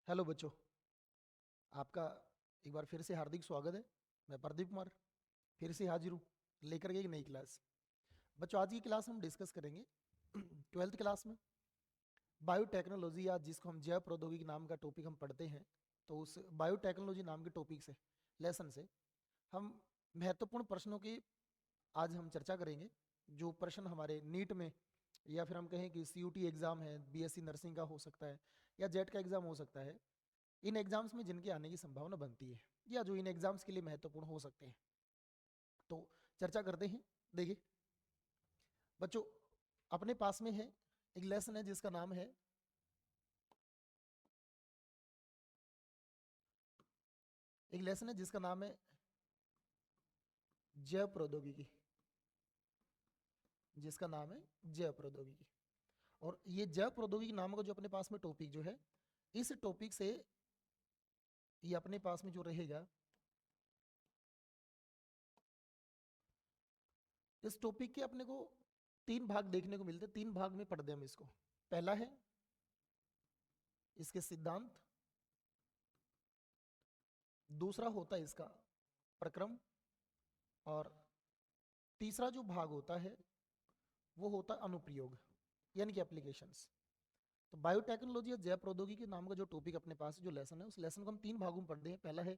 Hello बच्चों, आपका एक बार फिर से हार्दिक स्वागत है। मैं प्रदीप कुमार फिर से हाजिर हूँ लेकर के एक नई क्लास। बच्चों, आज की क्लास हम डिस्कस करेंगे 12th क्लास में बायोटेक्नोलॉजी, या जिसको हम जैव प्रौद्योगिकी नाम का टॉपिक हम पढ़ते हैं। तो उस बायोटेक्नोलॉजी नाम के टॉपिक से, लेसन से, हम महत्वपूर्ण प्रश्नों की आज हम चर्चा करेंगे। जो प्रश्न हमारे नीट में, या फिर हम कहें कि सीयूटी एग्ज़ाम है, बीएससी नर्सिंग का हो सकता है, या जेट का एग्ज़ाम हो सकता है, इन एग्जाम्स में जिनके आने की संभावना बनती है, या जो इन एग्जाम्स के लिए महत्वपूर्ण हो सकते हैं, तो चर्चा करते हैं। देखिए बच्चों, अपने पास में है एक लेसन है जिसका नाम है जैव प्रौद्योगिकी। जिसका नाम है जैव प्रौद्योगिकी। और ये जैव प्रौद्योगिकी नाम का जो अपने पास में टॉपिक जो है, इस टॉपिक से ये अपने पास में जो रहेगा, इस टॉपिक के अपने को तीन भाग देखने को मिलते हैं। तीन भाग में पढ़ते हैं हम इसको। पहला है इसके सिद्धांत, दूसरा होता है इसका प्रक्रम, और तीसरा जो भाग होता है वो होता है अनुप्रयोग, यानी कि एप्लीकेशंस। तो बायोटेक्नोलॉजी या जैव प्रौद्योगिकी नाम का जो टॉपिक अपने पास जो लेसन है, उस लेसन को हम तीन भागों में पढ़ते हैं। पहला है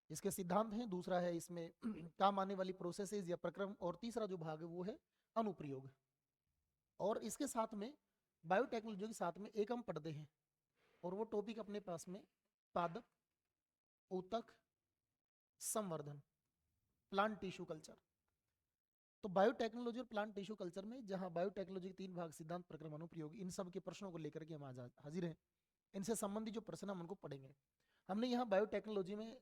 इसके सिद्धांत हैं, दूसरा है इसमें काम आने वाली प्रोसेसेस या प्रक्रम, और तीसरा जो भाग है वो है अनुप्रयोग। और इसके साथ में बायोटेक्नोलॉजी के साथ में एक हम पढ़ते हैं, और वो टॉपिक अपने पास में पादप, ऊतक, संवर्धन, प्लांट टिश्यू कल्चर। तो बायोटेक्नोलॉजी और प्लांट टिश्यू कल्चर में, जहां बायोटेक्नोलॉजी के तीन भाग सिद्धांत, प्रक्रम, अनुप्रयोग, इन सब के प्रश्नों को लेकर के हम आज हाजिर हैं। इनसे संबंधित जो प्रश्न हम उनको पढ़ेंगे। हमने यहाँ बायोटेक्नोलॉजी में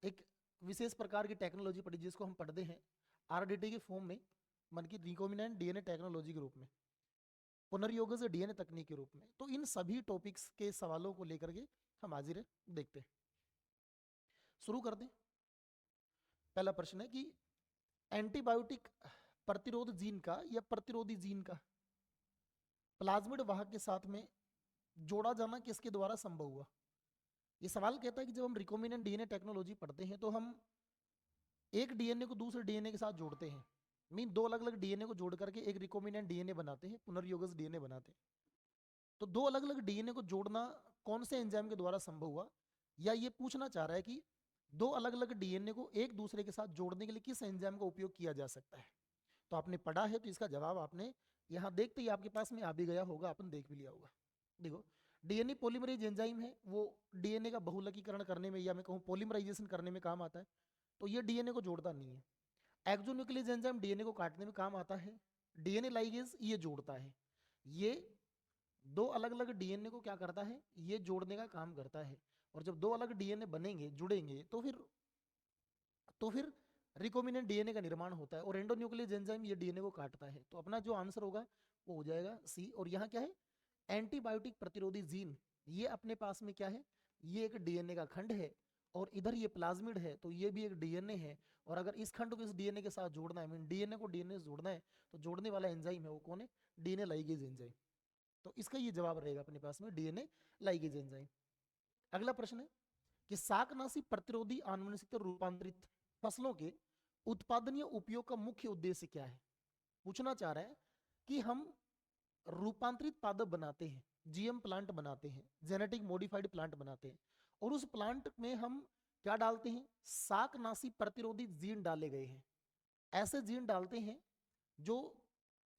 एक विशेष प्रकार की टेक्नोलॉजी पढ़ी, जिसको हम पढ़ते हैं आरडीटी के फॉर्म में, मन की रिकॉम्बिनेंट डीएनए टेक्नोलॉजी के रूप में, पुनर्योग से डीएनए तकनीक के रूप में। तो इन सभी टॉपिक्स के सवालों को लेकर के हम हाजिर हैं, देखते हैं। शुरू करते हैं। पहला प्रश्न है कि एंटीबायोटिक प्रतिरोध जीन का या प्रतिरोधी जीन का प्लाज्मिड वाहक के साथ में जोड़ा जाना किसके द्वारा संभव हुआ? ये सवाल कहता है कि जब हम रिकॉम्बिनेंट डीएनए टेक्नोलॉजी पढ़ते हैं, तो हम एक डीएनए को दूसरे डीएनए के साथ जोड़ते हैं। मीन दो अलग अलग डीएनए को जोड़ करके एक रिकॉम्बिनेंट डीएनए बनाते हैं, पुनर्योगज डीएनए बनाते हैं। तो दो अलग अलग डीएनए को जोड़ना कौन से एंजाइम के द्वारा संभव हुआ? या ये पूछना चाह रहा है कि दो अलग अलग डीएनए को एक दूसरे के साथ जोड़ने के लिए किस एंजाइम का उपयोग किया जा सकता है? तो आपने पढ़ा है, तो इसका जवाब आपने यहाँ देखते ही आपके पास में आ भी गया होगा, आपने देख भी लिया होगा। देखो, डीएनए पॉलीमरेज एंजाइम है, वो डीएनए का बहुलकीकरण करने में, या मैं कहूँ पॉलीमराइजेशन करने में काम आता है। तो ये डीएनए को जोड़ता नहीं है। एक्सोन्यूक्लियस एंजाइम डीएनए को काटने में काम आता है। डीएनए लाइगेज ये जोड़ता है। ये दो अलग अलग डीएनए को क्या करता है? ये जोड़ने का काम करता है। और जब दो अलग डीएनए बनेंगे, जुड़ेंगे, तो फिर रिकॉम्बिनेंट डीएनए का निर्माण होता है, और एंडोन्यूक्लियस एंजाइम ये डीएनए को काटता है। तो अपना जो आंसर होगा वो हो जाएगा सी। और यहाँ क्या है? एंटीबायोटिक प्रतिरोधी जीन। ये अपने पास में क्या है? ये एक डीएनए का खंड है, और इधर ये प्लाज्मिड है, तो ये भी एक डीएनए है। और अगर इस खंड को इस डीएनए के साथ जोड़ना है, मीन डीएनए को डीएनए से जोड़ना है, तो जोड़ने वाला एंजाइम है वो कौन है? DNA ligase enzyme. तो इसका ये जवाब रहेगा अपने पास में डीएनए लाइगेज एंजाइम। अगला प्रश्न है कि शाकनाशी प्रतिरोधी आनुवंशिक रूपांतरित फसलों के उत्पादनीय उपयोग का मुख्य उद्देश्य क्या है? पूछना चाह रहा है कि हम रूपांतरित पादप बनाते हैं, जीएम प्लांट बनाते हैं, जेनेटिक मॉडिफाइड प्लांट बनाते हैं, और उस प्लांट में हम क्या डालते हैं? शाकनाशी प्रतिरोधी जीन डाले गए हैं। ऐसे जीन डालते हैं जो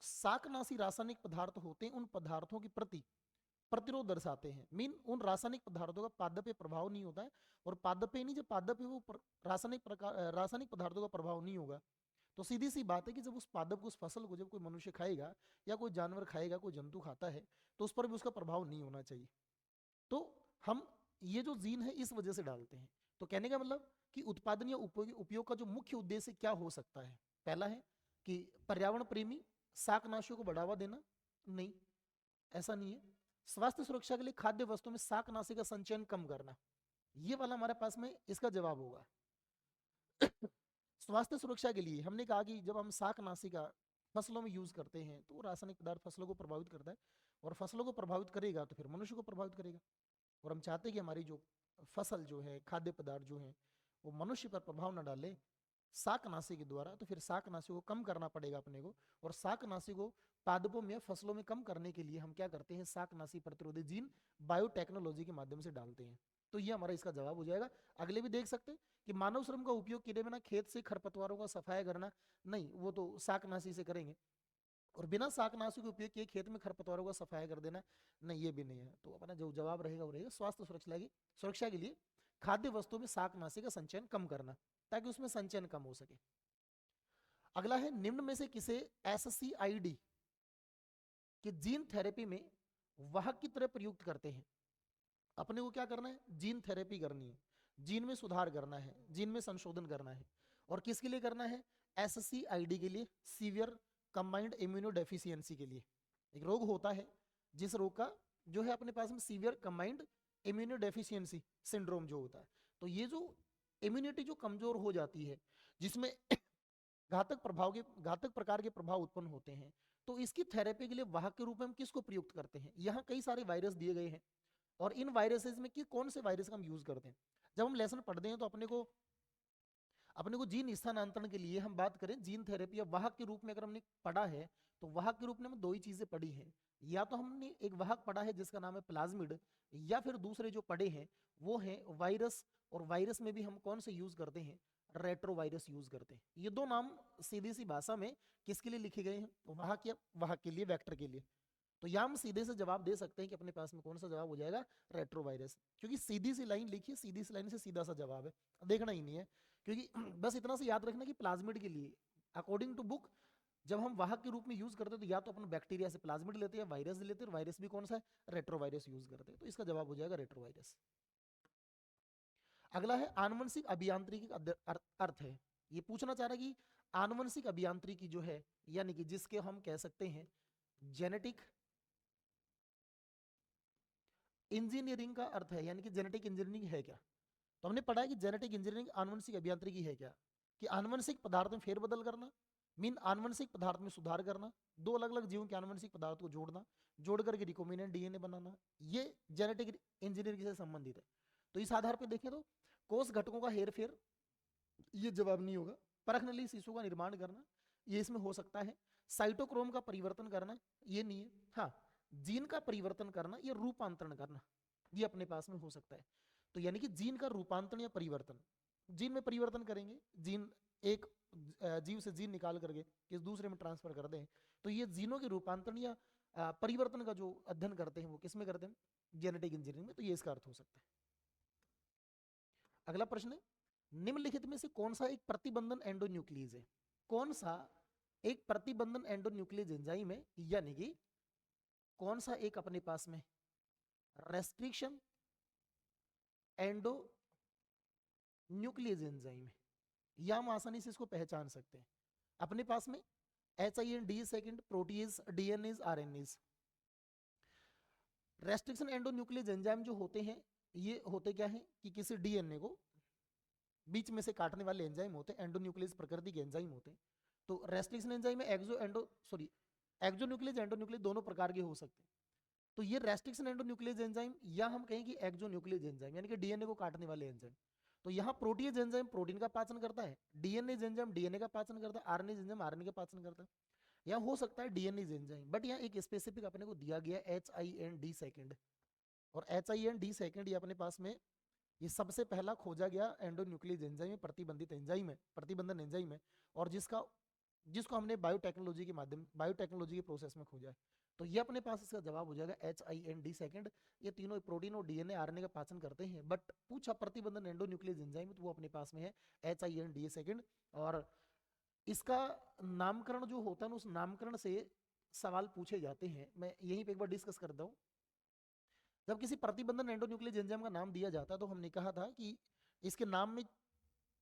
शाकनाशी रासायनिक पदार्थ होते हैं, उन पदार्थों के प्रति प्रतिरोध दर्शाते हैं। मीन उन रासायनिक पदार्थों का पादप पे प्रभाव नहीं होता है। और पादप पे नहीं, जब पादप पे वो रासायनिक पदार्थों का प्रभाव नहीं होगा, तो सीधी सी बात है कि जब उस पादप को, उस फसल को जब कोई मनुष्य खाएगा, या कोई जानवर खाएगा, कोई जंतु खाता है, तो उस पर भी उसका प्रभाव नहीं होना चाहिए। तो हम ये जो जीन है इस वजह से डालते हैं। तो कहने का मतलब कि उत्पादन या उपयोग का जो मुख्य उद्देश्य क्या हो सकता है? पहला है कि पर्यावरण प्रेमी, शाकनाशियों को बढ़ावा देना। नहीं, ऐसा नहीं है। स्वास्थ्य सुरक्षा के लिए खाद्य वस्तुओं में शाकनाशी का संचयन कम करना, ये वाला हमारे पास में इसका जवाब होगा। स्वास्थ्य सुरक्षा के लिए हमने कहा कि जब हम शाकनाशी का फसलों में यूज करते हैं, तो रासायनिक पदार्थ फसलों को प्रभावित करता है, और फसलों को प्रभावित करेगा तो फिर मनुष्य को प्रभावित करेगा। और हम चाहते हैं कि हमारी जो फसल जो है, खाद्य पदार्थ जो है, वो मनुष्य पर प्रभाव न डाले शाकनाशी के द्वारा, तो फिर शाकनाशी को कम करना पड़ेगा अपने को। और शाकनाशी को पादपों में, फसलों में कम करने के लिए हम क्या करते हैं, शाकनाशी प्रतिरोधी जीन बायोटेक्नोलॉजी के माध्यम से डालते हैं। तो ये हमारा इसका जवाब हो जाएगा। अगले भी देख सकते हैं कि मानव श्रम का उपयोग किए बिना खेत से खरपतवारों का सफाया करना, नहीं, वो तो शाकनाशी से करेंगे। और बिना शाकनाशी के उपयोग किए खेत में खरपतवारों का सफाया कर देना, नहीं, ये भी नहीं है। तो अपना जो जवाब रहेगा वो रहेगा स्वास्थ्य सुरक्षा के लिए खाद्य वस्तुओं में शाकनाशी का संचयन कम करना, ताकि उसमें संचयन कम हो सके। अगला है, निम्न में से किसे SCID कि जीन थेरेपी में वाहक की तरह प्रयुक्त करते हैं। अपने को क्या करना है, जीन थेरेपी करनी है, जीन में सुधार करना है, जीन में संशोधन करना है। और किसके लिए करना है, SCID के लिए, सीवियर कंबाइंड इम्यूनो डेफिशिएंसी के लिए। एक रोग होता है जिस रोग का जो है अपने पास में severe combined immuno deficiency syndrome जो होता है। तो ये जो इम्यूनिटी जो कमजोर हो जाती है, जिसमें घातक प्रकार के प्रभाव उत्पन्न होते हैं, तो इसकी थेरेपी के लिए वाहक के रूप में हम किसको प्रयुक्त करते हैं। यहाँ कई सारे वायरस दिए गए हैं, और इन वायरसेस में कि कौन से वायरस का हम यूज करते हैं। जब हम लेसन पढ़ते हैं तो अपने को जीन स्थानांतरण के लिए हम बात करें, जीन थेरेपी या वाहक के रूप में अगर हमने पढ़ा है, तो वाहक के रूप में हम दो ही चीजें पढ़ी हैं। या तो हमने एक वाहक पढ़ा है जिसका नाम है प्लाज्मिड, या फिर दूसरे जो पढ़े हैं वो है वायरस। और वायरस में भी हम कौन से यूज करते हैं, रेट्रोवायरस यूज करते हैं। ये दो नाम सीधी सी भाषा में किसके लिए लिखे गए हैं, वाहक या वाहक के लिए, वेक्टर के लिए। तो यहाँ हम सीधे से जवाब दे सकते हैं कि अपने पास में कौन सा जवाब हो जाएगा, रेट्रोवायरस। क्योंकि सीधी सी लाइन लिखी है, सीधी सी लाइन से सीधा सा जवाब है, देखना ही नहीं है। क्योंकि बस इतना से याद रखना कि प्लाज्मिड के लिए अकॉर्डिंग टू बुक जब हम वाहक के रूप में यूज करते हैं तो या तो अपन बैक्टीरिया से प्लाज्मिड लेते हैं, वायरस लेते हैं, और वायरस भी कौन सा है, रेट्रोवायरस यूज करते हैं। तो इसका जवाब हो जाएगा रेट्रोवायरस। अगला है आनुवंशिक अभियांत्रिकी का अर्थ है। ये पूछना चाह रहा है कि आनुवंशिक अभियांत्रिकी जो है, यानी कि जिसके हम कह सकते हैं जेनेटिक इंजीनियरिंग का अर्थ है, यानी कि जेनेटिक इंजीनियरिंग है क्या। तो हमने पढ़ा है कि जेनेटिक इंजीनियरिंग आनुवंशिक अभियांत्रिकी है क्या, कि आनुवंशिक पदार्थ में फेरबदल करना, मीन आनुवंशिक पदार्थ में सुधार करना, दो अलग अलग जीवों के आनुवंशिक पदार्थ को जोड़ना, जोड़ करके रिकॉम्बिनेंट डीएनए बनाना, ये जेनेटिक इंजीनियरिंग से संबंधित है। तो इस आधार पर देखें तो कोष घटकों का हेरफेर, ये जवाब नहीं होगा। परखनली शिशु का निर्माण करना, ये इसमें हो सकता है। साइटोक्रोम का परिवर्तन करना, ये नहीं है। हाँ, जीन का परिवर्तन करना, ये रूपांतरण करना, ये अपने पास में हो सकता है। तो यानी कि जीन का रूपांतरण या परिवर्तन, जीन में परिवर्तन करेंगे, जीन एक जीव से जीन निकाल करके किस दूसरे में ट्रांसफर कर दें, तो ये जीनों के रूपांतरण या परिवर्तन का जो अध्ययन करते हैं वो किस में करते हैं, जेनेटिक इंजीनियरिंग में। तो ये इसका अर्थ हो सकता है। अगला प्रश्न है, निम्नलिखित में से कौन सा एक प्रतिबंधन एंडोन्यूक्लियस है। कौन सा एक प्रतिबंधन एंडोन्यूक्लियस एंजाइम है, यानी कि कौन सा एक अपने पास में रेस्ट्रिक्शन एंडो न्यूक्लियस एंजाइम है, या हम आसानी से इसको पहचान सकते हैं। अपने पास में HIND second, proteases, DNAs, RNase. Restriction endonuclease enzyme जो होते हैं, ये होते क्या है कि किसी डीएनए को बीच में से काटने वाले एंजाइम होते हैं, एंडोन्यूक्लियस प्रकृति के एंजाइम होते हैं। तो रेस्ट्रिक्शन एंजाइम में एक्सोन्यूक्लियस एंडोन्यूक्लियस दोनों प्रकार के हो सकते हैं। तो ये रेस्ट्रिक्शन एंडोन्यूक्लियस एंजाइम, या हम कहें कि एक्सोन्यूक्लियस एंजाइम, यानी कि डीएनए को काटने वाले एंजाइम। तो यहाँ प्रोटीज एंजाइम प्रोटीन का पाचन करता है, डीएनए एंजाइम डीएनए का पाचन करता है, आरएनए एंजाइम आरएनए का पाचन करता है। यहाँ हो सकता है डीएनए एंजाइम, बट यहाँ एक स्पेसिफिक अपने को दिया गया HIND सेकेंड। और HIND सेकेंड ये अपने पास में ये सबसे पहला खोजा गया एंडोन्यूक्लियस एंजाइम है, प्रतिबंधित एंजाइम है, प्रतिबंधन एंजाइम है। और जिसको हमने बायोटेक्नोलॉजी के माध्यम, बायोटेक्नोलॉजी के प्रोसेस में खोजा है। तो ये अपने पास इसका जवाब हो जाएगा HIND सेकेंड। ये तीनों प्रोटीन और डीएनए आरएनए का पाचन करते हैं, बट पूछा प्रतिबंधन एंडोन्यूक्लियस एंजाइम, तो वो अपने पास में है HIND सेकेंड। और इसका नामकरण जो होता है, उस नामकरण से सवाल पूछे जाते हैं। मैं यहीं पे एक बार डिस्कस करता हूँ। जब किसी प्रतिबंधन एंडोन्यूक्लियस एंजाइम का नाम दिया जाता है, तो हमने कहा था कि इसके नाम में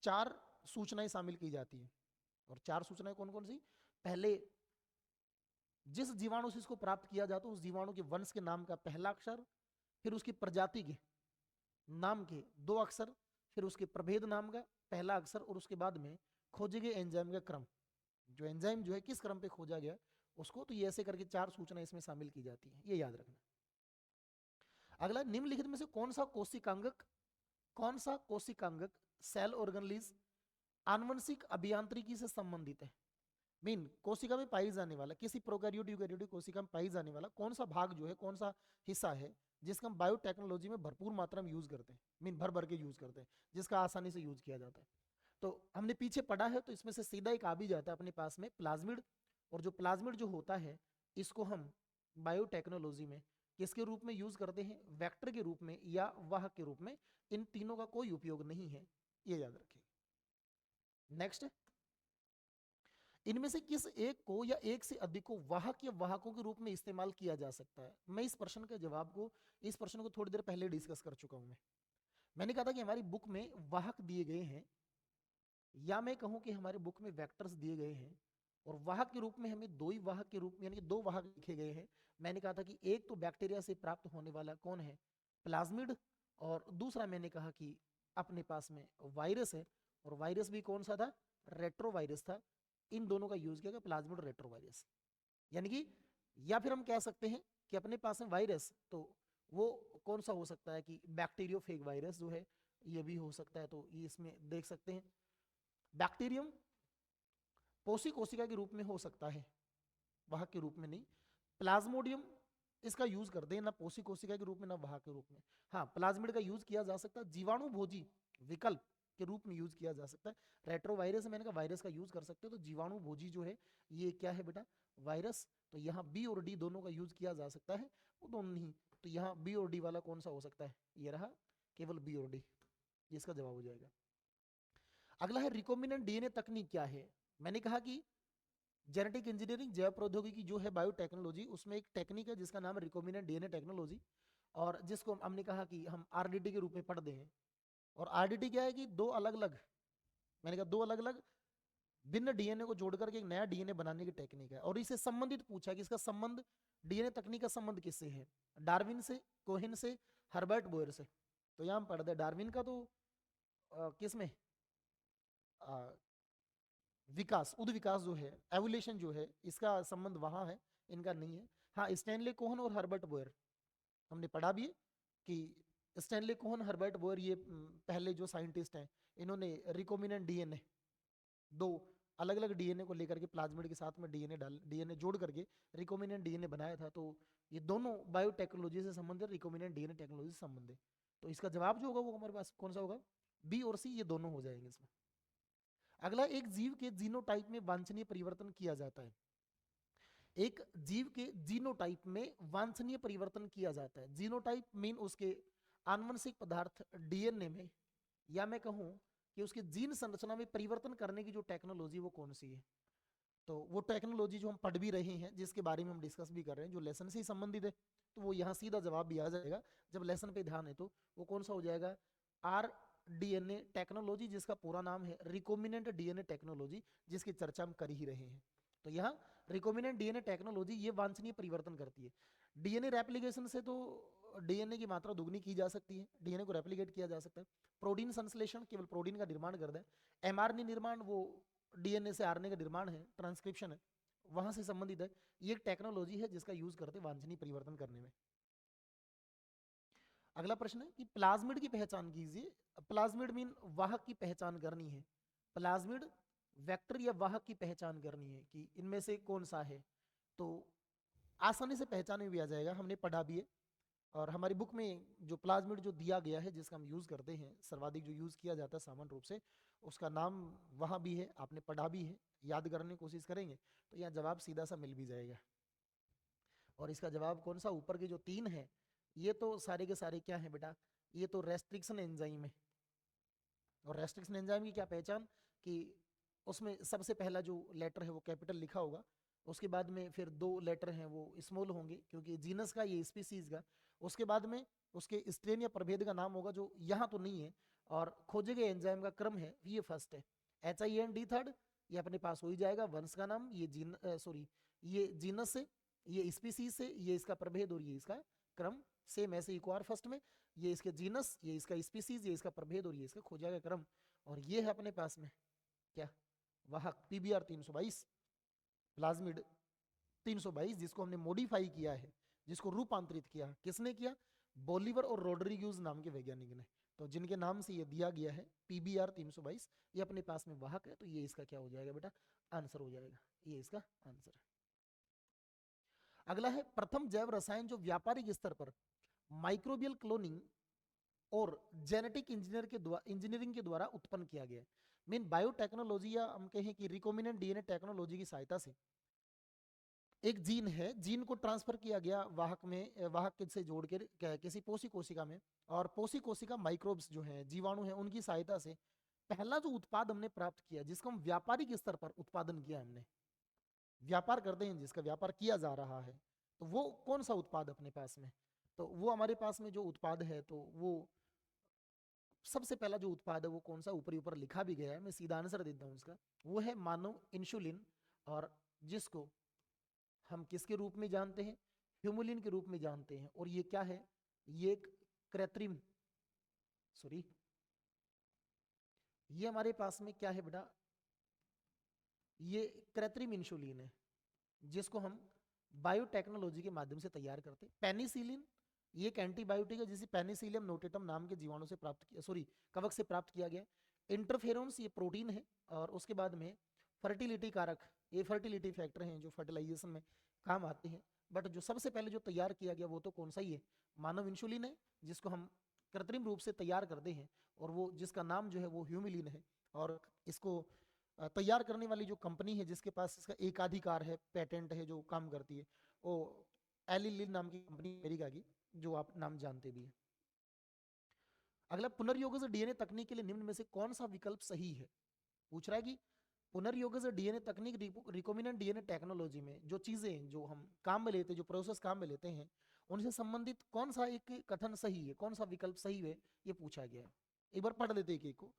4 सूचनाएं शामिल की जाती हैं। और 4 सूचनाएं कौन कौन सी, पहले जिस जीवाणु से इसको प्राप्त किया जाता है उस जीवाणु के वंश के नाम का पहला अक्षर, फिर उसकी प्रजाति के नाम के 2 अक्षर, फिर उसके प्रभेद नाम का पहला अक्षर, और उसके बाद में खोजे गए एंजाइम का क्रम, जो एंजाइम जो है किस क्रम पे खोजा गया उसको। तो ये ऐसे करके 4 सूचनाएं इसमें शामिल की जाती है, ये याद रखना। अगला, निम्नलिखित में से कौन सा कोशिकांगक सेल ऑर्गेनेलिज आनुवंशिक अभियांत्रिकी से संबंधित है? मीन कोशिका में पाई जाने वाला, किसी प्रोकैरियोट यूकैरियोटिक कोशिका में पाई जाने वाला कौन सा भाग जो है, कौन सा हिस्सा है जिसका हम बायोटेक्नोलॉजी में भरपूर मात्रा में यूज करते हैं, मीन भर भर के यूज करते हैं, जिसका आसानी से यूज किया जाता है। तो हमने पीछे पढ़ा है, तो इसमें से सीधा एक आ भी जाता है अपने पास में, प्लाज्मिड। और जो प्लाज्मिड जो होता है, इसको हम बायोटेक्नोलॉजी में किसके रूप में यूज करते हैं? वेक्टर के रूप में या वाहक के रूप में। इन तीनों का कोई उपयोग नहीं है, ये याद रखें। नेक्स्ट, इनमें से किस एक को या एक से अधिक को वाहक या वाहकों के रूप में इस्तेमाल किया जा सकता है? मैं इस प्रश्न को थोड़ी देर पहले डिस्कस कर चुका हूं। मैंने कहा था कि हमारी बुक में वाहक दिए गए हैं, या मैं कहूं कि हमारे बुक में वेक्टर्स दिए गए हैं, और वाहक के रूप में हमें दो ही वाहक के रूप में, यानी कि दो वाहक लिखे गए हैं। मैंने कहा था कि एक तो बैक्टीरिया से प्राप्त होने वाला कौन है? प्लाज्मिड। और दूसरा मैंने कहा कि अपने पास में वायरस है, और वायरस भी कौन सा था? रेट्रोवायरस था। इन दोनों का यूज किया गया, प्लाज्मिड और रेट्रोवायरस। यानी कि, या फिर हम कह सकते हैं कि अपने पास में वायरस, तो वो कौन सा हो सकता है कि बैक्टीरियोफेग वायरस जो है, ये भी हो सकता है। तो ये इसमें देख सकते हैं, बैक्टीरियम पोषी कोशिका के रूप में हो सकता है, वाहक के रूप में नहीं। प्लाज्मोडियम, इसका यूज करते हैं ना पोषी कोशिका के रूप में ना वाहक के रूप में। हाँ, प्लाज्मिड का यूज किया जा सकता है जीवाणु भोजी विकल्प के रूप में यूज किया जा सकता है। रेट्रोवायरस, मैंने कहा वायरस का यूज कर सकते हो, तो जीवाणु भोजी जो है ये क्या है बेटा? वायरस। तो यहाँ बी और डी दोनों का यूज किया जा सकता है, वो दोनों नहीं। तो यहाँ बी और डी वाला कौन सा हो सकता है? ये रहा, केवल बी और डी, इसका जवाब हो जाएगा। अगला है, रिकॉम्बिनेंट डीएनए तकनीक क्या है? मैंने कहा कि जेनेटिक इंजीनियरिंग, जैव प्रौद्योगिकी जो है बायोटेक्नोलॉजी, उसमें एक टेक्निक है जिसका नाम है रिकॉम्बिनेंट डीएनए टेक्नोलॉजी, और जिसको हमने कहा कि हम आरडीटी के रूप में पढ़ते हैं। और आरडीटी क्या है कि दो अलग अलग, मैंने कहा दो अलग अलग भिन्न डीएनए को जोड़ करके एक नया डीएनए बनाने की टेक्निक है। और इसे संबंधित पूछा कि इसका संबंध, डीएनए तकनीक का संबंध किससे है? डार्विन से, कोहेन से, हर्बर्ट बोयर से। तो यहाँ हम पढ़ते हैं डार्विन का, तो किस में विकास, उद विकास जो है, एवोल्यूशन जो है, इसका संबंध वहां है, इनका नहीं है। हाँ, स्टैनले कोहन और हर्बर्ट बोयर हमने पढ़ा भी है कि स्टैनले कोहन, हर्बर्ट बोयर, ये पहले जो साइंटिस्ट हैं, इन्होंने रिकॉम्बिनेंट डीएनए, दो अलग अलग डीएनए को लेकर के प्लाज्मिड के साथ में डीएनए जोड़ करके रिकॉम्बिनेंट डीएनए बनाया था। तो ये दोनों बायोटेक्नोलॉजी से संबंधित, रिकॉम्बिनेंट डीएनए टेक्नोलॉजी से संबंधित। तो इसका जवाब जो होगा वो हमारे पास कौन सा होगा? बी और सी, ये दोनों हो जाएंगे इसमें। अगला, एक जीव के जीनोटाइप में वांछनीय परिवर्तन किया जाता है। एक जीव के जीनोटाइप में वांछनीय परिवर्तन किया जाता है। जीनोटाइप मीन उसके आनुवंशिक पदार्थ डीएनए में, या मैं कहूं कि उसके जीन संरचना में परिवर्तन करने की जो टेक्नोलॉजी, वो कौन सी है? तो वो टेक्नोलॉजी जो हम पढ़ भी रहे हैं, जिसके बारे में हम डिस्कस भी कर रहे हैं, जो लेसन से ही संबंधित है, तो वो यहाँ सीधा जवाब भी आ जाएगा जब लेसन पे ध्यान है। तो वो कौन सा हो जाएगा? आर डीएनए टेक्नोलॉजी, जिसका पूरा नाम है रिकॉम्बिनेंट डीएनए टेक्नोलॉजी, जिसकी चर्चा हम कर ही रहे हैं। तो यहाँ रिकॉम्बिनेंट डीएनए टेक्नोलॉजी ये वांछनीय परिवर्तन करती है। डीएनए रेप्लिकेशन से तो डीएनए की मात्रा दुगनी की जा सकती है, डीएनए को रेप्लिकेट किया जा सकता है। प्रोटीन संश्लेषण, केवल प्रोटीन का निर्माण कर दें। एमआरएनए निर्माण, वो डीएनए से आरएनए का निर्माण है, ट्रांसक्रिप्शन है, वहां से संबंधित है। ये एक टेक्नोलॉजी है जिसका यूज करते हैं वांछनीय परिवर्तन करने में। अगला प्रश्न है कि प्लाज्मिड की पहचान कीजिए। प्लाज्मिड मीन वाहक की पहचान करनी है। प्लाज्मिड वेक्टर या वाहक की पहचान करनी है कि इनमें से कौन सा है। तो आसानी से पहचान में भी आ जाएगा, हमने पढ़ा भी है। और हमारी बुक में जो प्लाज्मिड जो दिया गया है, जिसका हम यूज करते हैं, सर्वाधिक जो यूज किया जाता है सामान्य रूप से, उसका नाम वहां भी है, आपने पढ़ा भी है, याद करने की कोशिश करेंगे तो यहाँ जवाब सीधा सा मिल भी जाएगा। और इसका जवाब कौन सा? ऊपर के जो तीन है, ये तो सारे के सारे क्या है बेटा? ये तो रेस्ट्रिक्शन एंजाइम है। और रेस्ट्रिक्शन एंजाइम की क्या पहचान? कि उसमें सबसे पहला जो लेटर है वो कैपिटल लिखा होगा, उसके बाद में फिर दो लेटर हैं वो स्मॉल होंगे, क्योंकि जीनस का, ये स्पीसीज का। उसके बाद में उसके स्ट्रेन या प्रभेद का नाम होगा, जो यहाँ तो नहीं है। और खोजे गए एंजाइम का क्रम है, ये फर्स्ट है, HIND थर्ड, ये अपने पास हो ही जाएगा। वंश का नाम, ये ये जीनस से, ये स्पीसीज से, ये इसका प्रभेद, और ये इसका क्रम। सेम ऐसे इक्वार फर्स्ट में, ये इसके जीनस, ये इसका स्पीसीज, ये इसका प्रभेद, और ये इसका खोजा गया क्रम। और ये है अपने पास में क्या? वाहक PBR 322, प्लाज्मिड 322, जिसको हमने मॉडिफाई किया है, जिसको रूपांतरित किया। किसने किया? बोलीवर और रोड्रिग्यूज नाम के वैज्ञानिक ने, तो जिनके नाम से ये दिया गया है PBR 322, ये अपने पास में वाहक है, तो ये इसका क्या हो जाएगा बेटा, आंसर हो जाएगा, ये इसका आंसर है। अगला है प्रथम जैव रसायन जो व्यापारिक स्तर पर माइक्रोबियल क्लोनिंग और जेनेटिक इंजीनियरिंग के द्वारा उत्पन्न किया गया है। मीन बायोटेक्नोलॉजी या हम कहें कि रिकॉम्बिनेंट DNA टेक्नोलॉजी की सहायता से एक जीन है, जीन को ट्रांसफर किया गया वाहक में, वाहक से जोड़ के किसी पोषी कोशिका में, और पोषी कोशिका माइक्रोब्स जो हैं, जीवाणु हैं, उनकी सहायता से पहला जो उत्पाद हमने प्राप्त किया, जिसका हम व्यापारिक स्तर पर उत्पादन किया, हमने व्यापार करते हैं, जिसका व्यापार किया जा रहा है, तो वो कौन सा उत्पाद अपने पास में, तो वो हमारे पास में जो उत्पाद है, तो वो सबसे पहला जो उत्पाद है वो कौन सा, ऊपर ऊपर लिखा भी गया है, मैं सीधा आंसर देता हूं उसका, वो है मानव इंसुलिन, और जिसको हम किसके रूप में जानते हैं, ह्यूमुलिन के रूप में जानते हैं। और ये क्या है, ये एक कृत्रिम, सॉरी, ये हमारे पास में क्या है बेटा, ये कृत्रिम इंसुलिन है, जिसको हम बायोटेक्नोलॉजी के माध्यम से तैयार करते हैं। पेनिसिलिन, ये एक एंटीबायोटिक है जिसे पेनिसिलियम नोटेटम नाम के जीवाणु से प्राप्त किया, सॉरी, कवक से प्राप्त किया गया। इंटरफेरोन्स, ये प्रोटीन है, और उसके बाद में फर्टिलिटी कारक, ये फर्टिलिटी फैक्टर हैं जो फर्टिलाइजेशन में काम आते हैं। बट जो सबसे पहले जो तैयार किया गया वो तो कौन सा ही है, मानव इंसुलिन है, जिसको हम कृत्रिम रूप से तैयार करते हैं, और वो जिसका नाम जो है वो ह्यूमिलिन है। और इसको तैयार करने वाली जो कंपनी है, जिसके पास इसका एकाधिकार है, पेटेंट है, जो काम करती है, वो एली लिन नाम की कंपनी अमेरिका की, जो आप नाम जानते भी हैं। अगला, पुनर्योगज DNA तकनीक के लिए निम्न में से कौन सा विकल्प सही है, पूछ रहा है कि पुनर्योगज DNA तकनीक, रिकॉम्बिनेंट DNA टेक्नोलॉजी में जो चीजें जो हम काम में लेते हैं, जो प्रोसेस काम में लेते हैं, उनसे संबंधित कौन सा एक कथन सही है, कौन सा विकल्प सही है, ये पूछा गया है। एक बार पढ़ लेते एक को।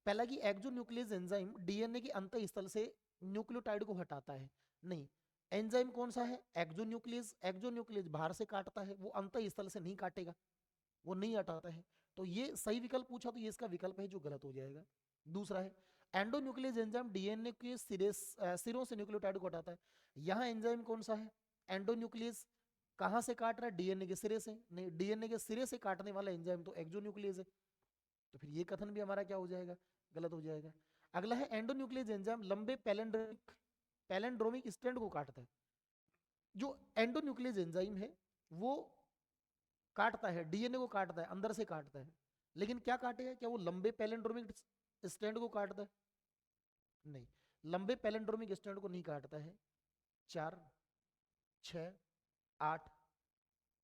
पहला कि एक्सोन्यूक्लियस एंजाइम DNA के अंत स्थल से न्यूक्लियोटाइड को हटाता है, नहीं। एंजाइम कौन सा है, एक्सोन्यूक्लियस, एक्सोन्यूक्लियस बाहर से काटता है, वो अंत स्थल से नहीं काटेगा, वो नहीं हटाता है, तो ये सही विकल्प पूछा, तो ये इसका विकल्प है जो गलत हो जाएगा। दूसरा है एंडोन्यूक्लियस एंजाइम DNA के सिरों से न्यूक्लियोटाइड को हटाता है, यहाँ एंजाइम कौन सा है, एंडोन्यूक्लियस, कहां से काट रहा है, DNA के सिरे से, नहीं, DNA के सिरे से काटने वाला एंजाइम तो एक्सोन्यूक्लियस है, तो फिर ये कथन भी हमारा क्या हो जाएगा, गलत हो जाएगा। अगला है एंडोन्यूक्लियस एंजाइम लंबे पैलेंड्रोमिक स्ट्रैंड को काटता है, जो एंडोन्यूक्लियस एंजाइम है वो काटता है, DNA को काटता है, अंदर से काटता है, लेकिन क्या काटेगा, क्या वो लंबे पैलेंड्रोमिक स्ट्रैंड को काटता है, नहीं, लंबे पैलेंड्रोमिक स्ट्रैंड को नहीं काटता है। 4, 6, 8,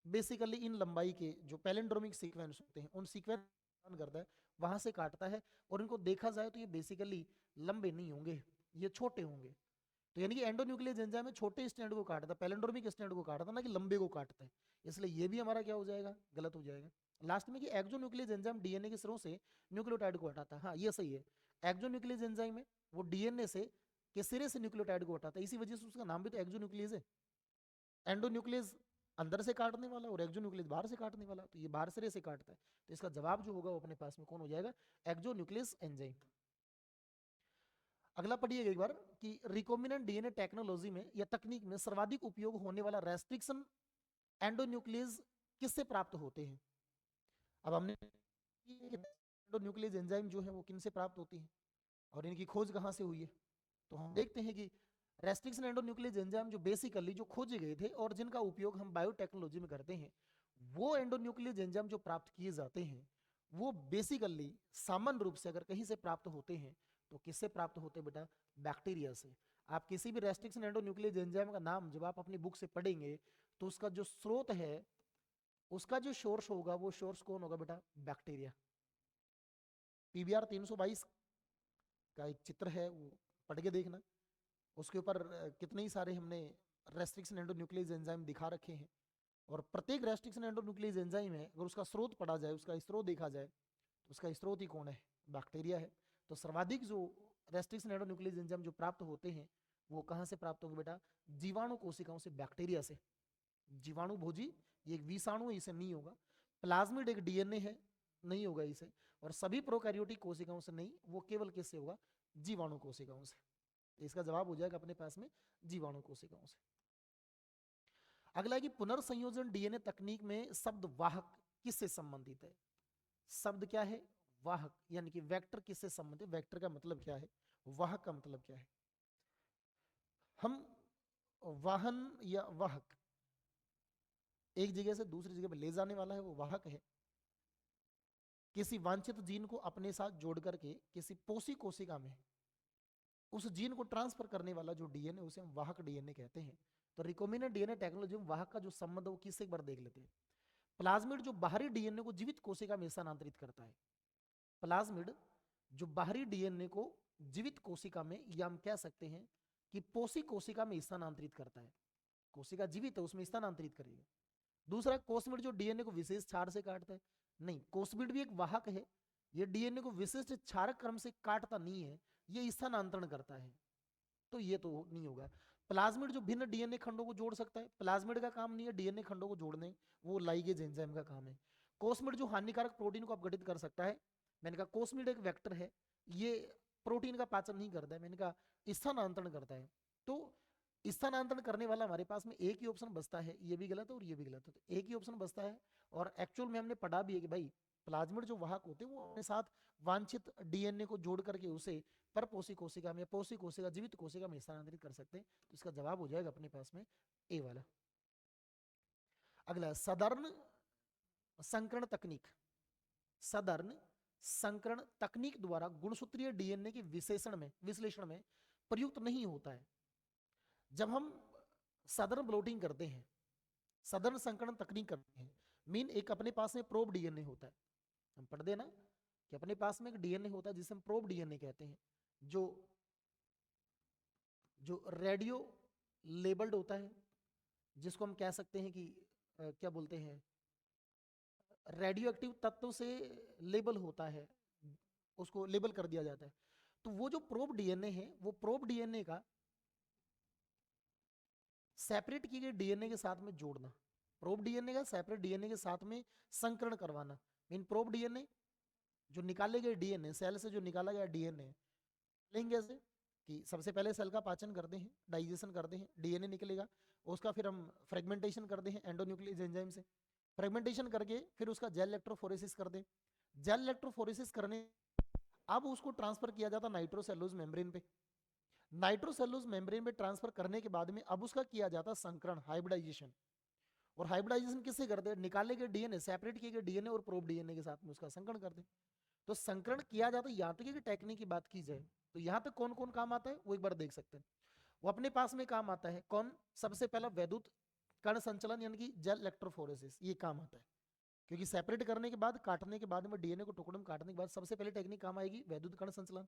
बेसिकली इन लंबाई के जो पैलेंड्रोमिक सीक्वेंस होते हैं उन सीक्वेंस करता है, वहां से काटता है, और इनको देखा जाए तो ये बेसिकली लंबे नहीं होंगे, ये छोटे होंगे। तो यानी कि एंडोन्यूक्लियस एंजाइम में छोटे स्ट्रैंड को काटता है, पैलेंड्रोमिक स्ट्रैंड को काटता है, ना कि लंबे को काटता है, इसलिए ये भी हमारा क्या हो जाएगा, गलत हो जाएगा। लास्ट में कि एक्सोन्यूक्लियस एंजाइम DNA के सिरों से न्यूक्लियोटाइड को हटाता है, हाँ ये सही है। एक्सोन्यूक्लियस एंजाइम है वो DNA से के सिरे से न्यूक्लियोटाइड को हटाता है, इसी वजह से उसका नाम भी तो एक्सोन्यूक्लियस है। एंडोन्यूक्लियस अंदर से काटने वाला और एक्सोन्यूक्लियस बाहर से काटने वाला, तो ये बाहर सिरे से काटता है, तो इसका जवाब जो होगा वो अपने पास में कौन हो जाएगा, एक्सोन्यूक्लियस एंजाइम। अगला पढ़िएगा एक बार कि रिकॉम्बिनेंट DNA टेक्नोलॉजी में या तकनीक में सर्वाधिक उपयोग होने वाला रेस्ट्रिक्शन एंडोन्यूक्लियस किससे प्राप्त होते हैं। अब हमने एंडोन्यूक्लियस एंजाइम जो है वो किन से प्राप्त होती हैं और इनकी खोज कहाँ से हुई है, तो हम देखते हैं कि रेस्ट्रिक्शन एंडोन्यूक्लियस एंजाइम जो बेसिकली जो खोजे गए थे और जिनका उपयोग हम बायोटेक्नोलॉजी में करते हैं, वो एंडोन्यूक्लियस एंजाइम जो प्राप्त किए जाते हैं वो बेसिकली सामान्य रूप से अगर कहीं से प्राप्त होते हैं तो किससे प्राप्त होते हैं बेटा, बैक्टीरिया से। आप किसी भी रेस्ट्रिक्शन एंडोन्यूक्लियस एंजाइम का नाम जब आप अपनी बुक से पढ़ेंगे तो उसका जो स्रोत है, उसका जो सोर्स होगा वो सोर्स कौन होगा बेटा, बैक्टीरिया। PBR 322 का एक चित्र है, वो पढ़ के देखना, उसके ऊपर कितने ही सारे हमने रेस्ट्रिक्शन एंडोन्यूक्लियस एंजाइम दिखा रखे हैं, और प्रत्येक रेस्ट्रिक्शन एंडोन्यूक्लियस एंजाइम है अगर उसका स्रोत पढ़ा जाए, उसका स्रोत देखा जाए, तो उसका स्रोत ही कौन है, बैक्टीरिया है। तो सर्वाधिक जो रेस्ट्रिक्शन एंडोन्यूक्लियस एंजाइम जो प्राप्त होते हैं वो कहाँ से प्राप्त होंगे बेटा, जीवाणु कोशिकाओं से, बैक्टीरिया से। जीवाणु भोजी, ये एक विषाणु है, इसे नहीं होगा। प्लाज्मिड एक DNA है, नहीं होगा इसे। और सभी प्रोकैरियोटिक कोशिकाओं से नहीं, वो केवल किससे होगा, जीवाणु कोशिकाओं से। तो इसका जवाब हो जाएगा अपने पास में जीवाणु कोशिकाओं से। अगला है कि पुनर्संयोजन DNA तकनीक में शब्द वाहक किससे संबंधित है? शब्द क्या है? वाहक, यानी कि वेक्टर किससे संबंधित? वेक्टर का मतलब क्या है? वाहक का मतलब क्या है? हम वाहन या वाहक, एक जगह से दूसरी जगह पर ले जाने वाला है, वो वाहक है। किसी वांछित जीन को अपने साथ जोड़ करके किसी पोषी कोशिका में उस जीन को ट्रांसफर करने वाला जो डीएनए, उसे हम वाहक डीएनए कहते हैं। तो रिकॉम्बिनेंट डीएनए टेक्नोलॉजी में वाहक का जो संबंध है वो किससे, एक बार देख लेते हैं। प्लाज्मिड जो बाहरी डीएनए को जीवित कोशिका में स्थानांतरित करता है। प्लाज्मिड जो बाहरी डीएनए को जीवित कोशिका में, या हम कह सकते हैं कि पोषी कोशिका में स्थानांतरित करता है। कोशिका जीवित है, उसमें स्थानांतरित करेगा। दूसरा कोस्मिड जो डीएनए को विशेष क्षार से काटता है। नहीं, कोस्मिड भी एक वाहक है, ये डीएनए को विशिष्ट क्षारक क्रम से काटता नहीं है, ये स्थानांतरण करता है। तो ये तो नहीं होगा। प्लाज्मिड जो भिन्न डीएनए खंडों को जोड़ सकता है, प्लाज्मिड का काम नहीं है डीएनए खंडों को जोड़ने, वो लाइगेज एंजाइम का काम है। कोस्मिड जो हानिकारक प्रोटीन को अपघटित कर सकता है। मैंने कहा कोस्मिड एक वेक्टर है, ये प्रोटीन का पाचन नहीं करता है, मैंने कहा स्थानांतरण करता है। तो स्थानांतरण करने वाला हमारे पास में एक ही ऑप्शन बचता है, ये भी गलत है और ये भी गलत है, तो एक ही ऑप्शन बचता है। और एक्चुअल में हमने पढ़ा भी है कि भाई प्लाज्मिड जो वाहक होते हैं वो अपने साथ वांछित डीएनए को जोड़ करके उसे परपोषी कोशिका में, पोषी कोशिका, जीवित कोशिका में स्थानांतरित कर सकते हैं। तो इसका जवाब हो जाएगा अपने पास में ए वाला। अगला, साधारण संकरण तकनीक। साधारण संकरण तकनीक द्वारा गुणसूत्रीय डीएनए के विश्लेषण में प्रयुक्त नहीं होता है। जब हम साधारण ब्लोटिंग करते हैं, साधारण संकरण तकनीक करते हैं, मीन एक अपने पास में प्रोब डीएनए होता है। हम पढ़ देना कि अपने पास में एक डीएनए होता है जिसे हम प्रोब डीएनए कहते हैं, जो जो रेडियो लेबल्ड होता है, जिसको हम कह सकते हैं कि क्या बोलते हैं, रेडियो एक्टिव तत्व से लेबल होता है, उसको लेबल कर दिया जाता है। तो वो जो प्रोब डीएनए है, वो प्रोब डीएनए का सेपरेट किए गए डीएनए के साथ में जोड़ना, प्रोब डीएनए का सेपरेट डीएनए के साथ में संकरण करवाना। मीन प्रोब डीएनए जो निकाले गए डीएनए, सेल से जो निकाला गया डीएनए लेंगे ऐसे कि सबसे पहले सेल का पाचन करते हैं, डाइजेशन करते हैं, डीएनए निकलेगा, उसका फिर हम फ्रेगमेंटेशन करते हैं एंडोन्यूक्लियस एंजाइम से, फ्रेगमेंटेशन करके फिर उसका जेल इलेक्ट्रोफोरेसिस कर दें। जेल इलेक्ट्रोफोरेसिस करने अब उसको ट्रांसफर किया जाता नाइट्रोसेलुलोज मेम्ब्रेन पे। नाइट्रोसेलुलोज मेम्ब्रेन पे ट्रांसफर करने के बाद में अब उसका किया जाता संकरण, हाइब्रिडाइजेशन। और हाइब्रिडाइजेशन किससे करते हैं? निकाले गए डीएनए, सेपरेट किए गए डीएनए और प्रोब डीएनए के साथ में उसका संकरण करते हैं। तो संकरण किया जाता है। यहाँ तक कि टेक्निक की बात की जाए तो यहाँ तक कौन कौन काम आता है वो एक बार देख सकते हैं। वो अपने पास में काम आता है कौन? सबसे पहला वैद्युत कण संचलन, यानी कि जेल इलेक्ट्रोफोरेसिस, ये काम आता है। क्योंकि सेपरेट करने के बाद, काटने के बाद में, डीएनए को टुकड़ों में काटने के बाद सबसे पहले टेक्निक काम आएगी वैद्युत कण संचलन।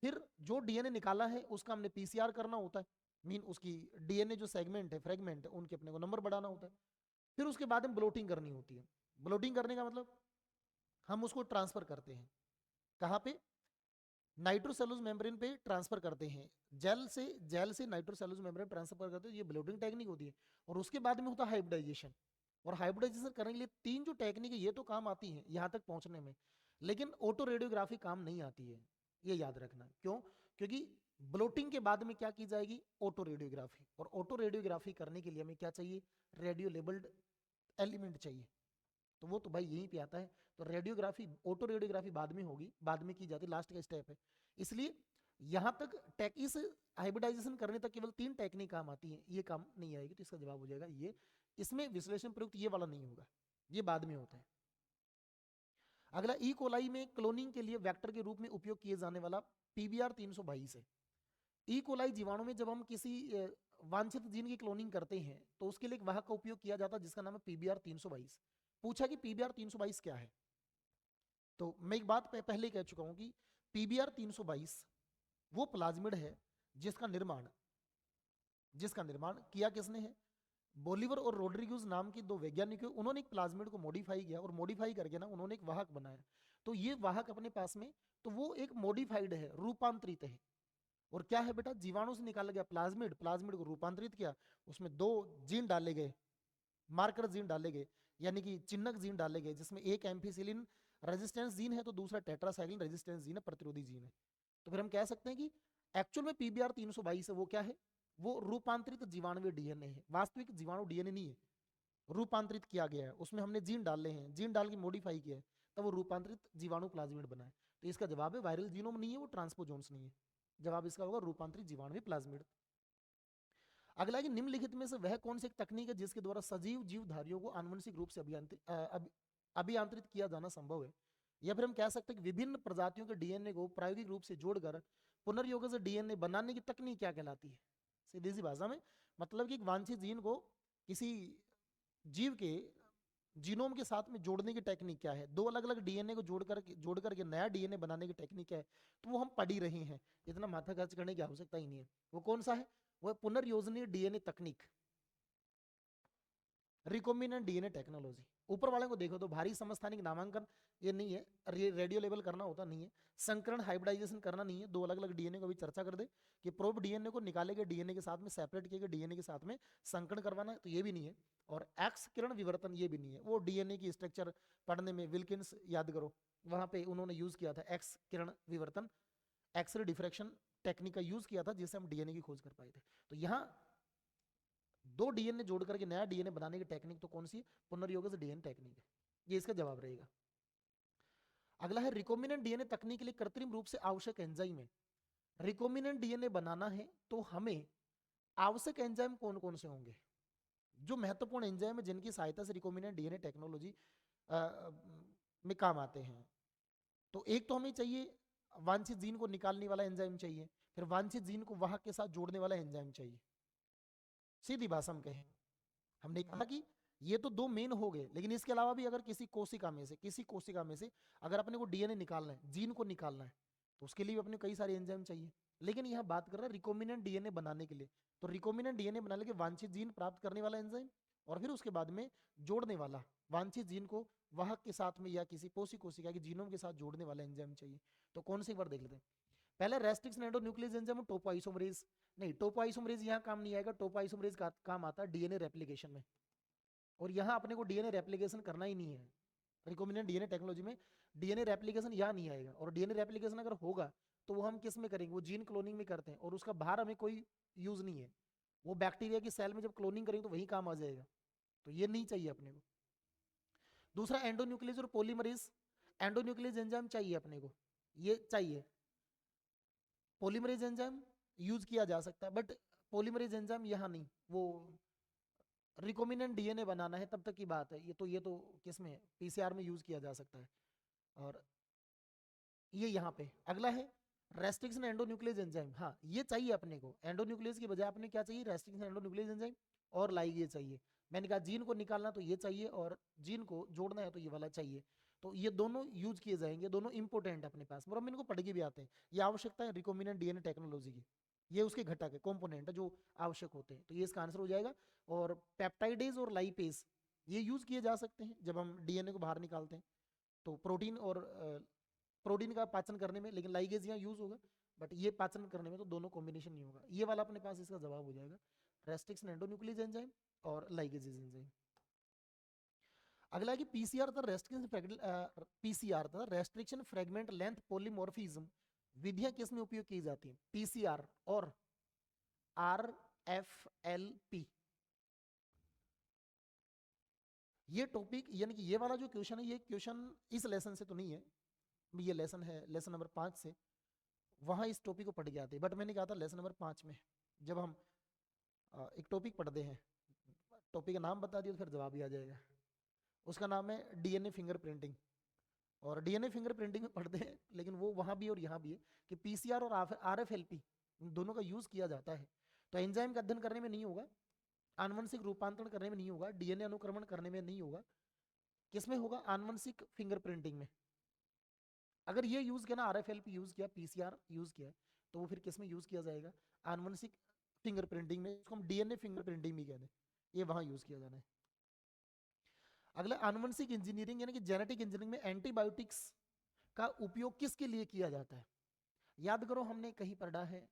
फिर जो डीएनए निकाला है उसका हमने पीसीआर करना होता है, मीन उसकी डीएनए जो सेगमेंट है, फ्रेगमेंट है, उनके अपने को नंबर बढ़ाना होता है। फिर उसके बाद में ब्लोटिंग करनी होती है। ब्लोटिंग करने का मतलब हम उसको ट्रांसफर करते हैं कहाँ पे? नाइट्रोसेलुलोज मेम्ब्रेन पे ट्रांसफर करते हैं। जेल से नाइट्रोसेलुलोज मेम्ब्रेन ट्रांसफर करते हैं, ये ब्लोटिंग टेक्निक होती है। और उसके बाद में होता है हाइब्रिडाइजेशन। और हाइब्रिडाइजेशन करने के लिए तीन जो टेक्निक है ये तो काम आती है यहाँ तक पहुंचने में, लेकिन ऑटो रेडियोग्राफी काम नहीं आती है, ये याद रखना। क्यों? क्योंकि ब्लोटिंग के बाद में क्या की जाएगी? Auto radiography. और ऑटो रेडियोग्राफी करने के लिए हमें क्या चाहिए? रेडियो लेबल्ड एलिमेंट चाहिए। तो वो तो भाई यहीं पे आता है। तो रेडियोग्राफी, ऑटो रेडियोग्राफी बाद में होगी, बाद में की जाती है, लास्ट का स्टेप है। इसलिए यहां तक इस हाइब्रिडाइजेशन करने तक केवल तीन टेक्निक काम आती है, ये काम नहीं आएगी। तो इसका जवाब हो जाएगा ये। इसमें विश्लेषण प्रयुक्त ये वाला नहीं होगा, ये बाद में होता है। अगला, ई कोलाई में क्लोनिंग के लिए वेक्टर के रूप में उपयोग किए जाने वाला पीबीआर 322 है। ई कोलाई जीवाणु में जब हम किसी वांछित जीन की क्लोनिंग करते हैं तो उसके लिए एक वाहक का उपयोग किया जाता है जिसका नाम है पीबीआर 322। पूछा कि पीबीआर 322 क्या है, तो मैं एक बात पहले कह चुका हूं कि पीबीआर 322 वो प्लाज्मिड है जिसका निर्माण किया किसने है? बोलिवर और रोड्रिग्यूज नाम के दो वैज्ञानिक, उन्होंने एक प्लाज्मिड को मॉडिफाई किया और मॉडिफाई करके ना उन्होंने एक वाहक बनाया। तो ये वाहक अपने पास में, तो वो एक मॉडिफाइड है, रूपांतरित है। और क्या है बेटा? जीवाणु से निकाला गया प्लाज्मिड, प्लाज्मिड को रूपांतरित किया, उसमें दो जीन डाले गए, मार्कर जीन डाले गए, यानी कि चिन्हक जीन डाले गए, जिसमें एक एम्फिसिलिन रेजिस्टेंस जीन है तो दूसरा टेट्रासाइक्लिन रेजिस्टेंस जीन है, प्रतिरोधी जीन है। तो फिर हम कह सकते हैं कि एक्चुअल में पीबीआर 322 है वो क्या है? वो रूपांतरित जीवाणु डीएनए है, वास्तविक जीवाणु डीएनए नहीं है। रूपांतरित किया गया है, उसमें हमने जीन डाले हैं, जीन डाल के मॉडिफाई किया है, तब वो रूपांतरित जीवाणु प्लाज्मिड बना है। तो इसका जवाब है वायरल जीनोम नहीं है, वो ट्रांसपोजोन्स नहीं है। जवाब इसका होगा रूपांतरित जीवाणु प्लाज्मिड। अगला है कि निम्नलिखित में से वह कौन सी एक तकनीक है जिसके द्वारा सजीव जीवधारियों को आनुवंशिक रूप से अभियांत्रित किया जाना संभव है? या फिर हम कह सकते हैं कि विभिन्न प्रजातियों के डीएनए को प्रायोगिक रूप से जोड़कर पुनर्योग से डीएनए बनाने की तकनीक क्या कहलाती है? सीधी सी भाषा में मतलब कि एक वांछित जीन को किसी जीव के जीनोम के साथ में जोड़ने की टेक्निक क्या है, दो अलग अलग डीएनए को जोड़ करके नया डीएनए बनाने की टेक्निक क्या है, तो वो हम पढ़ ही रहे हैं, इतना माथा खर्च करने की आवश्यकता ही नहीं है। वो कौन सा है? वो पुनर्योजनीय डीएनए तकनीक, रिकॉम्बिनेंट डीएनए टेक्नोलॉजी। ऊपर वाले को देखो तो भारी समस्थानिक नामांकन ये नहीं है, रेडियो लेवल करना होता नहीं है, संकरण हाइब्रिडाइजेशन करना नहीं है, दो अलग अलग डीएनए को भी चर्चा कर दे कि प्रोब डीएनए को निकाले गए डीएनए के साथ में सेपरेट किए गए डीएनए के साथ में संकरण करवाना है, तो ये भी नहीं है। और एक्स किरण विवर्तन ये भी नहीं है। वो डीएनए की स्ट्रक्चर पढ़ने में विल्किंस याद करो, वहां पे उन्होंने यूज किया था एक्स किरण विवर्तन, एक्सरे डिफ्रैक्शन टेक्निक का यूज किया था जिससे हम डीएनए की खोज कर पाए थे। तो यहाँ दो डीएनए जोड़ करके नया डीएनए बनाने की टेक्निक तो कौन सी है? पुनर्योग से डीएनए टेक्निक है, ये इसका जवाब रहेगा। अगला है रिकॉम्बिनेंट डीएनए तकनीक के लिए कृत्रिम रूप से आवश्यक एंजाइम है। रिकॉम्बिनेंट डीएनए बनाना है तो हमें आवश्यक एंजाइम कौन कौन से होंगे? जो महत्वपूर्ण एंजाइम है जिनकी सहायता से रिकॉम्बिनेंट डीएनए टेक्नोलॉजी में काम आते हैं, तो एक तो हमें चाहिए वांछित जीन को निकालने वाला एंजाइम चाहिए, फिर वांछित जीन को वाहक के साथ जोड़ने वाला एंजाइम चाहिए। सीधी भाषा में कहें, हमने कहा कि ये तो दो मेन हो गए, लेकिन इसके अलावा भी अगर किसी कोशिका में से अगर अपने को डीएनए निकालना है, जीन को निकालना है, तो उसके लिए भी अपने कई सारे एंजाइम चाहिए। लेकिन यहाँ बात कर रहे हैं रिकॉम्बिनेंट डीएनए बनाने के लिए, तो रिकॉम्बिनेंट डीएनए बनाने के वांछित जीन प्राप्त करने वाला एंजाइम और फिर उसके बाद में जोड़ने वाला वांछित जीन को वाहक के साथ में या किसी पोषी कोशिका के जीनोम के साथ जोड़ने वाला एंजाइम चाहिए। तो कौन से एक बार देख लेते हैं। पहले रेस्ट्रिक्शन एंडोन्यूक्लियस एंजाइम, टोपोआइसोमरेज। नहीं, टोपोआइसोमरेज यहाँ काम नहीं आएगा, टोपोआइसोमरेज का काम आता है डीएनए रेप्लिकेशन में, और यहाँ अपने को डीएनए रेप्लिकेशन करना ही नहीं है। रिकॉम्बिनेंट डीएनए टेक्नोलॉजी में डीएनए रेप्लिकेशन यहाँ नहीं आएगा, और डीएनए रेप्लिकेशन अगर होगा तो वो हम किस में करेंगे? वो जीन क्लोनिंग में करते हैं, और उसका बाहर हमें कोई यूज नहीं है। वो बैक्टीरिया की सेल में जब क्लोनिंग करेंगे तो वही काम आ जाएगा, तो ये नहीं चाहिए अपने को। दूसरा एंडोन्यूक्लियस और पॉलीमरेज, एंडोन्यूक्लियस एंजाइम चाहिए अपने को, ये चाहिए। पॉलीमरेज एंजाइम यूज किया जा सकता है, बट पॉलीमरेज एंजाइम यहाँ नहीं, वो रिकॉम्बिनेंट डीएनए बनाना है तब तक की बात है। ये तो किस में, पीसीआर में यूज किया जा सकता है। और ये यहाँ पे अगला है रेस्ट्रिक्शन एंडोन्यूक्लियस एंजाइम। हाँ, ये चाहिए अपने को, एंडोन्यूक्लियस की बजाय अपने क्या चाहिए? रेस्ट्रिक्शन एंडोन्यूक्लियस एंजाइम और लाइगेज चाहिए। मैंने कहा जीन को निकालना तो ये चाहिए, और जीन को जोड़ना है तो ये वाला चाहिए। तो ये दोनों यूज किए जाएंगे, दोनों इंपॉर्टेंट अपने पास, और हम इनको पढ़ के भी आते हैं। ये आवश्यकता है रिकॉम्बिनेंट डीएनए टेक्नोलॉजी की, ये उसके घटक है, कॉम्पोनेंट है जो आवश्यक होते हैं, तो ये इसका आंसर हो जाएगा। और पेप्टाइडेज और लाइपेज ये यूज किए जा सकते हैं जब हम डीएनए को बाहर निकालते हैं, तो प्रोटीन का पाचन करने में, लेकिन लाइगेज यहाँ यूज होगा, बट ये पाचन करने में तो दोनों कॉम्बिनेशन नहीं होगा। ये वाला अपने पास इसका जवाब हो जाएगा, रेस्ट्रिक्शन एंडोन्यूक्लियस एंजाइम और लाइगेज एंजाइम। अगला है कि पीसीआर तथा रेस्ट्रिक्शन फ्रेगमेंट लेंथ पॉलीमॉर्फिज्म विधियां किस में उपयोग की जाती हैं? पीसीआर और आरएफएलपी। ये टॉपिक यानी कि ये वाला जो क्वेश्चन है, ये क्वेश्चन इस लेसन से तो नहीं है, ये लेसन है लेसन नंबर 5 से, वहां इस टॉपिक को पढ़ के आते हैं। बट मैंने कहा था लेसन नंबर 5 में जब हम एक टॉपिक पढ़ते हैं, टॉपिक का नाम बता दिया तो फिर जवाब ही आ जाएगा। उसका नाम है डीएनए फिंगरप्रिंटिंग, और डीएनए फिंगरप्रिंटिंग में पढ़ते हैं, लेकिन वो वहां भी और यहाँ भी है कि पीसीआर और आरएफएलपी दोनों का यूज किया जाता है। तो एंजाइम का अध्ययन करने में नहीं होगा, आनुवंशिक रूपांतरण करने में नहीं होगा, डीएनए अनुक्रमण करने में नहीं होगा, किसमें होगा? आनुवंशिक फिंगरप्रिंटिंग में। अगर ये यूज किया ना, आरएफएलपी यूज किया, पीसीआर यूज किया, तो वो फिर किस में यूज किया जाएगा? आनुवंशिक फिंगरप्रिंटिंग में, इसको हम डीएनए फिंगरप्रिंटिंग भी कहते हैं, ये वहां यूज किया जाना है। अगला आनुवंशिक इंजीनियरिंग यानी कि जेनेटिक इंजीनियरिंग में एंटीबायोटिक्स का उपयोग किसके लिए किया जाता है? याद करो, हमने कहीं पढ़ा है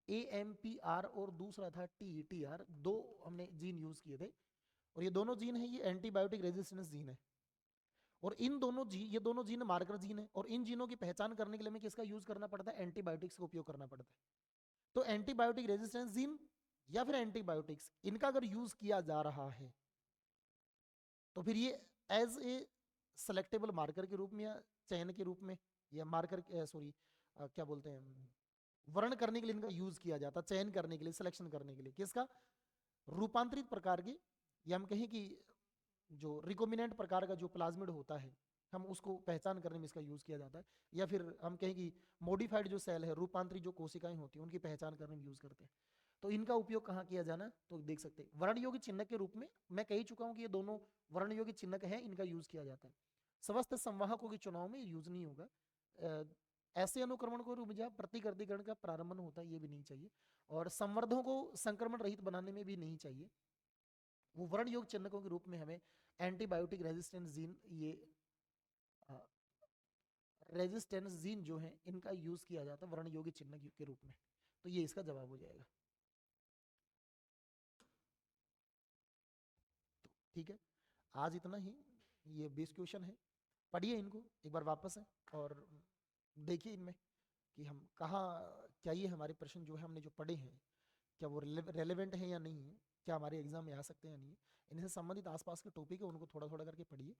AMPR और दूसरा था TETR, दो हमने जीन यूज किए थे, और ये दोनों जीन है, ये एंटीबायोटिक रेजिस्टेंस जीन है, और ये दोनों जीन मार्कर जीन है, और इन जीनों की पहचान करने के लिए हमें किसका यूज करना पड़ता है? एंटीबायोटिक्स का उपयोग करना पड़ता है। तो एंटीबायोटिक रेजिस्टेंस जीन या फिर एंटीबायोटिक्स, इनका अगर यूज किया जा रहा है तो फिर ये एज ए सेलेक्टेबल मार्कर के रूप में या चयन के रूप में या मार्कर सॉरी क्या बोलते हैं वर्ण करने के लिए इनका यूज किया जाता, चयन करने के लिए, सिलेक्शन करने के लिए किसका, रूपांतरित प्रकार की, या हम कहें कि जो रिकोमिनेंट प्रकार का जो प्लाज्मिड होता है हम उसको पहचान करने में इसका यूज किया जाता है, या फिर हम कहें कि मॉडिफाइड जो सेल है, रूपांतरित जो कोशिकाएं होती हैं उनकी पहचान करने में यूज करते हैं। तो इनका उपयोग कहाँ किया जाना, तो देख सकते हैं वर्ण योगी चिन्ह के रूप में मैं कह चुका हूं कि ये दोनों वर्ण योगी चिन्ह है, इनका यूज किया जाता है। स्वस्थ संवाहकों के चुनाव में यूज नहीं होगा। ऐसे अनुक्रमण को रूप जहाँ प्रतिकृतिकरण का प्रारंभ होता है ये भी नहीं चाहिए, और संवर्धों को संक्रमण रहित बनाने में भी नहीं चाहिए। वो वर्ण योग चिन्हकों के रूप में हमें एंटीबायोटिक रेजिस्टेंस जीन, ये रेजिस्टेंस जीन जो है इनका यूज किया जाता है वर्ण योगी चिन्ह के रूप में। तो ये इसका जवाब हो जाएगा। तो ठीक है, आज इतना ही, ये 20 क्वेश्चन है, पढ़िए इनको एक बार वापस है और देखिए इनमें कि हम कहाँ, क्या ये हमारे प्रश्न जो है हमने जो पढ़े हैं क्या वो रेलेवेंट है या नहीं है, क्या हमारे एग्जाम में आ सकते हैं या नहीं है। इनसे संबंधित आसपास के टॉपिक है उनको थोड़ा थोड़ा करके पढ़िए,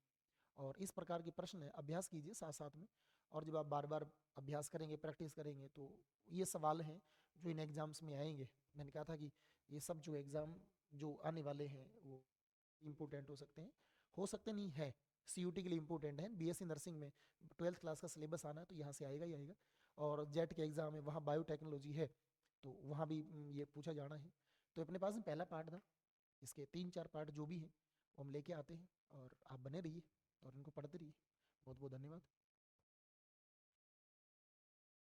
और इस प्रकार के प्रश्न है अभ्यास कीजिए साथ साथ में। और जब आप बार बार अभ्यास करेंगे, प्रैक्टिस करेंगे, तो ये सवाल हैं जो इन एग्जाम्स में आएंगे। मैंने कहा था कि ये सब जो एग्ज़ाम जो आने वाले हैं वो इम्पोर्टेंट हो सकते नहीं है, सीयूटी के लिए इम्पोर्टेंट है। बीएससी नर्सिंग में 12th क्लास का सिलेबस आना है तो यहाँ से आएगा ही आएगा, और जेट के एग्ज़ाम है वहाँ बायोटेक्नोलॉजी है तो वहाँ भी ये पूछा जाना है। तो अपने पास में पहला पार्ट था, इसके 3-4 पार्ट जो भी हैं वो हम लेके आते हैं, और आप बने रहिए और इनको पढ़ते रहिए। बहुत बहुत धन्यवाद।